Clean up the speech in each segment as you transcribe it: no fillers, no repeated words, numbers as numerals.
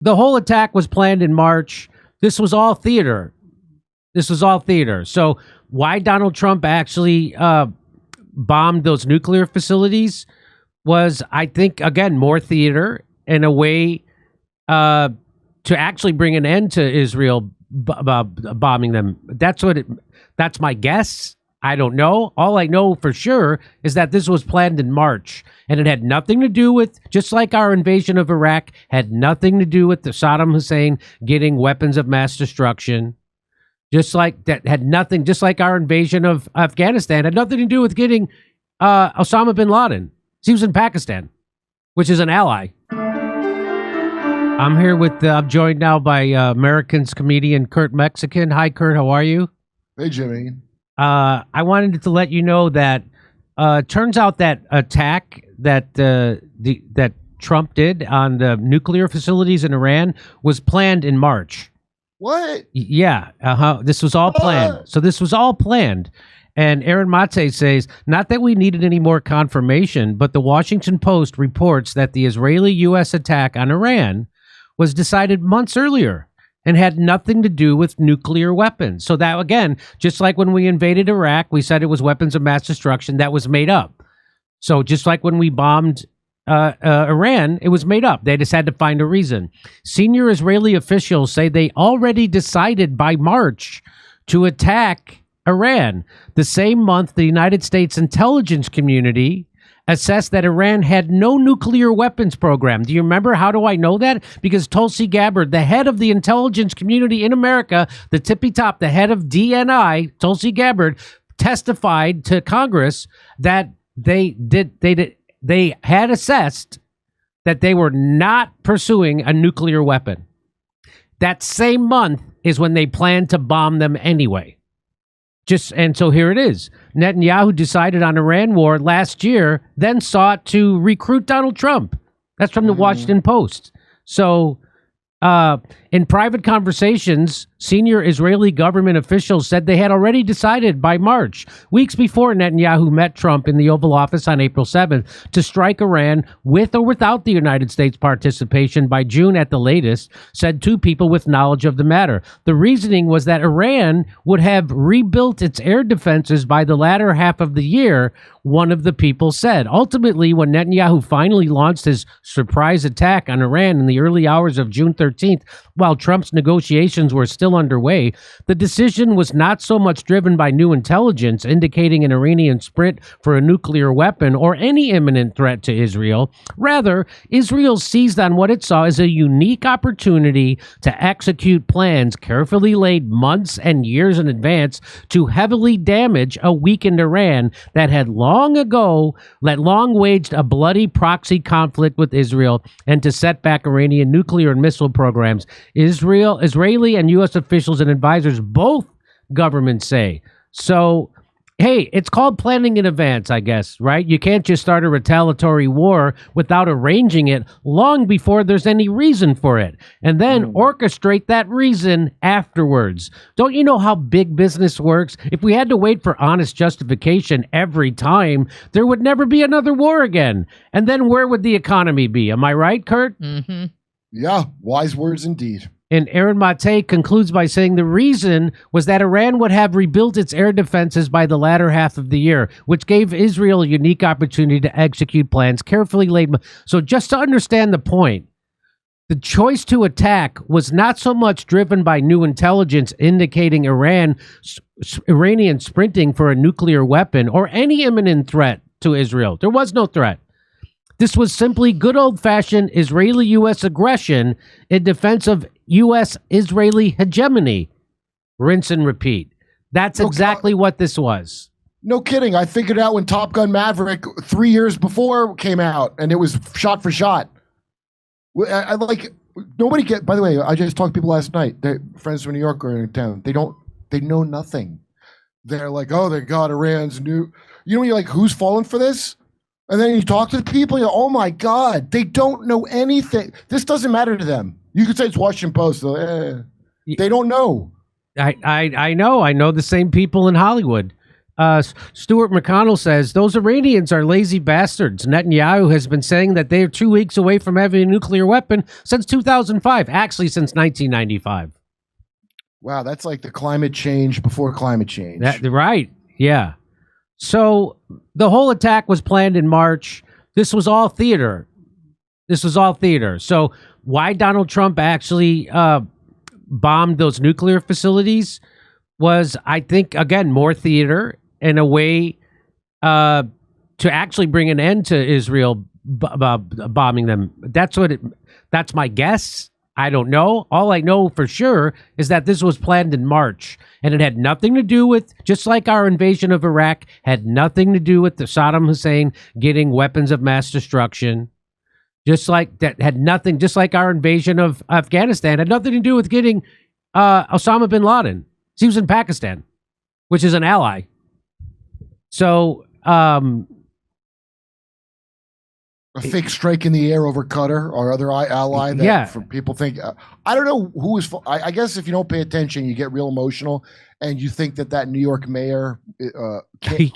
The whole attack was planned in March. This was all theater. So why Donald Trump actually bombed those nuclear facilities was, I think, again, more theater and a way to actually bring an end to Israel bombing them. That's my guess. I don't know. All I know for sure is that this was planned in March, and it had nothing to do with, just like our invasion of Iraq had nothing to do with the Saddam Hussein getting weapons of mass destruction. Just like our invasion of Afghanistan had nothing to do with getting Osama bin Laden. He was in Pakistan, which is an ally. I'm here with, I'm joined now by Americans comedian Kurt Mexican. Hi, Kurt. How are you? Hey, Jimmy. I wanted to let you know that turns out that attack that that Trump did on the nuclear facilities in Iran was planned in March. What? Yeah. This was all planned. So this was all planned. And Aaron Mate says, not that we needed any more confirmation, but the Washington Post reports that the Israeli-U.S. attack on Iran was decided months earlier and had nothing to do with nuclear weapons. So that, again, just like when we invaded Iraq, we said it was weapons of mass destruction, that was made up. So just like when we bombed Iran, it was made up. They just had to find a reason. Senior Israeli officials say they already decided by March to attack Iran. The same month, the United States intelligence community assessed that Iran had no nuclear weapons program. Do you remember? How do I know that? Because Tulsi Gabbard, the head of the intelligence community in America, the tippy top, the head of DNI, Tulsi Gabbard, testified to Congress that they had assessed that they were not pursuing a nuclear weapon. That same month is when they planned to bomb them anyway. And so here it is. Netanyahu decided on Iran war last year, then sought to recruit Donald Trump. That's from the Washington Post. So in private conversations, senior Israeli government officials said they had already decided by March, weeks before Netanyahu met Trump in the Oval Office on April 7th, to strike Iran with or without the United States participation by June at the latest, said two people with knowledge of the matter. The reasoning was that Iran would have rebuilt its air defenses by the latter half of the year, one of the people said. Ultimately, when Netanyahu finally launched his surprise attack on Iran in the early hours of June 13th, while Trump's negotiations were still underway, the decision was not so much driven by new intelligence indicating an Iranian sprint for a nuclear weapon or any imminent threat to Israel. Rather, Israel seized on what it saw as a unique opportunity to execute plans carefully laid months and years in advance to heavily damage a weakened Iran that had long waged a bloody proxy conflict with Israel and to set back Iranian nuclear and missile programs. Israeli and U.S. officials and advisors, both governments say. So, hey, it's called planning in advance, I guess, right? You can't just start a retaliatory war without arranging it long before there's any reason for it, and then orchestrate that reason afterwards. Don't you know how big business works? If we had to wait for honest justification every time, there would never be another war again. And then where would the economy be? Am I right, Kurt? Mm-hmm. Yeah, wise words indeed. And Aaron Mate concludes by saying the reason was that Iran would have rebuilt its air defenses by the latter half of the year, which gave Israel a unique opportunity to execute plans carefully laid. So just to understand the point, the choice to attack was not so much driven by new intelligence indicating Iranian sprinting for a nuclear weapon or any imminent threat to Israel. There was no threat. This was simply good old-fashioned Israeli-U.S. aggression in defense of U.S.-Israeli hegemony. Rinse and repeat. That's exactly what this was. No kidding. I figured out when Top Gun Maverick 3 years before came out, and it was shot for shot. I like, nobody get, by the way, I just talked to people last night. They're friends from New York are in town. They know nothing. They're like, oh, they got Iran's new, you know, you're like, who's falling for this? And then you talk to the people, you're like, oh my God, they don't know anything. This doesn't matter to them. You could say it's Washington Post. They don't know. I know. I know the same people in Hollywood. Stuart McConnell says, those Iranians are lazy bastards. Netanyahu has been saying that they are 2 weeks away from having a nuclear weapon since 2005, actually since 1995. Wow, that's like the climate change before climate change. Right, yeah. So the whole attack was planned in March. This was all theater. So why Donald Trump actually bombed those nuclear facilities was, I think, again, more theater and a way to actually bring an end to Israel bombing them. That's my guess. I don't know. All I know for sure is that this was planned in March, and it had nothing to do with, just like our invasion of Iraq, had nothing to do with the Saddam Hussein getting weapons of mass destruction. Just like that had nothing, just like our invasion of Afghanistan had nothing to do with getting Osama bin Laden. He was in Pakistan, which is an ally. So, a fake strike in the air over Qatar, our other ally. That people think, I don't know who is. I guess if you don't pay attention, you get real emotional, and you think that New York mayor,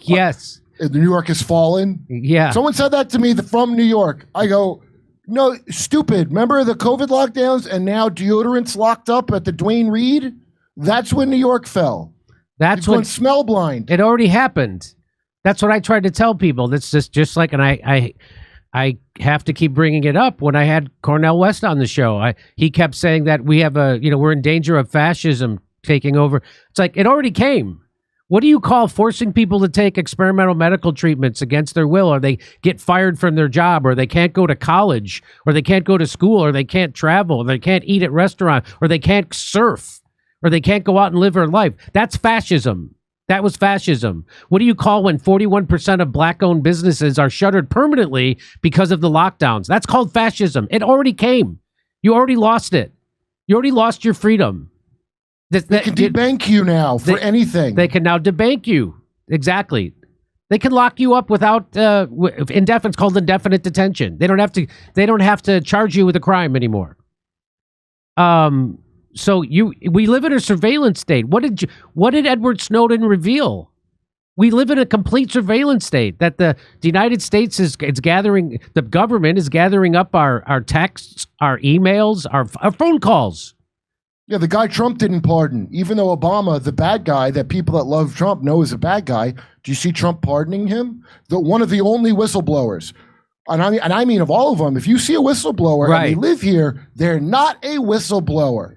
yes, New York has fallen. Yeah, someone said that to me from New York. I go, no, stupid. Remember the COVID lockdowns, and now deodorant's locked up at the Duane Reade. That's when New York fell. That's when smell blind. It already happened. That's what I tried to tell people. That's just like, and I have to keep bringing it up. When I had Cornel West on the show, he kept saying that we have we're in danger of fascism taking over. It's like, it already came. What do you call forcing people to take experimental medical treatments against their will, or they get fired from their job, or they can't go to college, or they can't go to school, or they can't travel, or they can't eat at restaurants, or they can't surf, or they can't go out and live their life? That's fascism. That was fascism. What do you call when 41% of black-owned businesses are shuttered permanently because of the lockdowns? That's called fascism. It already came. You already lost it. You already lost your freedom. They can debank you now for anything. They can now debank you. Exactly. They can lock you up without indefinite. It's called indefinite detention. They don't have to charge you with a crime anymore. So we live in a surveillance state. What did Edward Snowden reveal? We live in a complete surveillance state that the United States is gathering. The government is gathering up our texts, our emails, our phone calls. Yeah, the guy Trump didn't pardon, even though Obama, the bad guy that people that love Trump know is a bad guy. Do you see Trump pardoning him? One of the only whistleblowers. And I mean of all of them, if you see a whistleblower and they live here, they're not a whistleblower.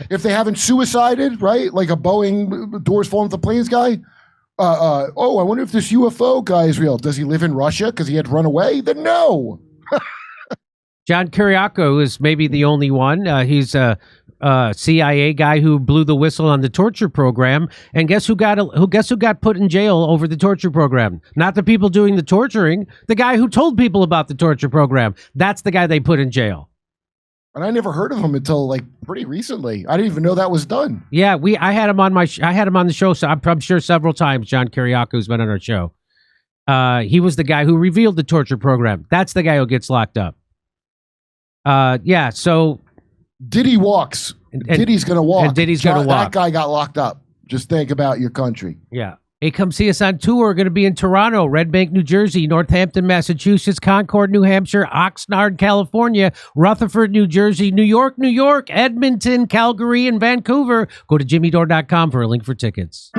if they haven't suicided, right? Like a Boeing doors falling off the planes guy. I wonder if this UFO guy is real. Does he live in Russia because he had to run away? Then no. John Kiriakou is maybe the only one. He's a CIA guy who blew the whistle on the torture program, and guess who got put in jail over the torture program? Not the people doing the torturing, the guy who told people about the torture program. That's the guy they put in jail. And I never heard of him until like pretty recently. I didn't even know that was done. Yeah, I had him on the show. So I'm sure several times. John Kiriakou's been on our show. He was the guy who revealed the torture program. That's the guy who gets locked up. So Diddy walks. Diddy's going to walk. And Diddy's going to walk. That guy got locked up. Just think about your country. Yeah. Hey, come see us on tour. We're going to be in Toronto, Red Bank, New Jersey, Northampton, Massachusetts, Concord, New Hampshire, Oxnard, California, Rutherford, New Jersey, New York, Edmonton, Calgary, and Vancouver. Go to jimmydore.com for a link for tickets.